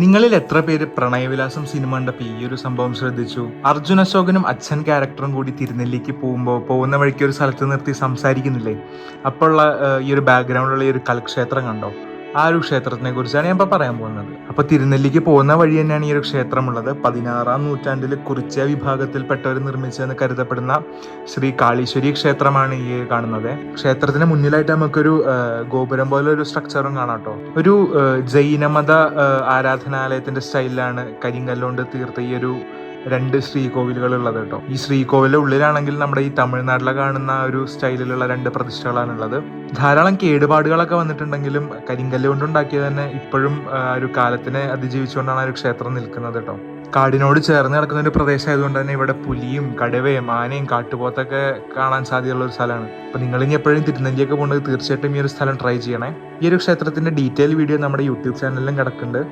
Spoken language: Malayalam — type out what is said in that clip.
നിങ്ങളിൽ എത്ര പേര് പ്രണയവിലാസം സിനിമ കണ്ടപ്പോൾ ഈ ഒരു സംഭവം ശ്രദ്ധിച്ചു? അർജുൻ അശോകനും അച്ഛൻ ക്യാരക്ടറും കൂടി തിരുനെല്ലിക്ക് പോകുന്ന വഴിക്ക് ഒരു സ്ഥലത്ത് നിർത്തി സംസാരിക്കുന്നില്ലേ? അപ്പോൾ ഉള്ള ഈ ഒരു ബാക്ക്ഗ്രൗണ്ടിലുള്ള ഈ ഒരു കൽക്ഷേത്രം കണ്ടോ? ആ ഒരു ക്ഷേത്രത്തിനെ കുറിച്ചാണ് ഞാൻ ഇപ്പൊ പറയാൻ പോകുന്നത്. അപ്പൊ തിരുനെല്ലിക്ക് പോകുന്ന വഴി തന്നെയാണ് ഈ ഒരു ക്ഷേത്രമുള്ളത്. 16-ാം നൂറ്റാണ്ടിൽ കുറിച്യ വിഭാഗത്തിൽപ്പെട്ടവർ നിർമ്മിച്ചതെന്ന് കരുതപ്പെടുന്ന ശ്രീ കാളീശ്വരി ക്ഷേത്രമാണ് ഈ കാണുന്നത്. ക്ഷേത്രത്തിന് മുന്നിലായിട്ട് നമുക്കൊരു ഗോപുരം പോലെ ഒരു സ്ട്രക്ചറും കാണാം കേട്ടോ. ഒരു ജൈനമത ആരാധനാലയത്തിന്റെ സ്റ്റൈലിലാണ് കരിങ്കല്ലുകൊണ്ട് തീർത്ത ഈ ഒരു രണ്ട് ശ്രീകോവിലുകൾ ഉള്ളത് കേട്ടോ. ഈ ശ്രീകോവിലിന്റെ ഉള്ളിലാണെങ്കിൽ നമ്മുടെ ഈ തമിഴ്നാട്ടിലെ കാണുന്ന ഒരു സ്റ്റൈലിലുള്ള രണ്ട് പ്രതിഷ്ഠകളാണ് ഉള്ളത്. ധാരാളം കേടുപാടുകളൊക്കെ വന്നിട്ടുണ്ടെങ്കിലും കരിങ്കല്ല് കൊണ്ടുണ്ടാക്കിയത് തന്നെ ഇപ്പോഴും ഒരു കാലത്തിനെ അതിജീവിച്ചുകൊണ്ടാണ് ആ ഒരു ക്ഷേത്രം നിൽക്കുന്നത് കേട്ടോ. കാടിനോട് ചേർന്ന് കിടക്കുന്ന ഒരു പ്രദേശമായതുകൊണ്ട് തന്നെ ഇവിടെ പുലിയും കടുവയും ആനയും കാട്ടുപോത്തൊക്കെ കാണാൻ സാധ്യതയുള്ള ഒരു സ്ഥലമാണ്. അപ്പൊ നിങ്ങൾ ഇനി എപ്പോഴും തിരുനെല്ലിയൊക്കെ പോകുന്നത് തീർച്ചയായിട്ടും ഈ ഒരു സ്ഥലം ട്രൈ ചെയ്യണേ. ഈ ഒരു ക്ഷേത്രത്തിന്റെ ഡീറ്റെയിൽ വീഡിയോ നമ്മുടെ യൂട്യൂബ് ചാനലിലും കിടക്കുന്നുണ്ട്.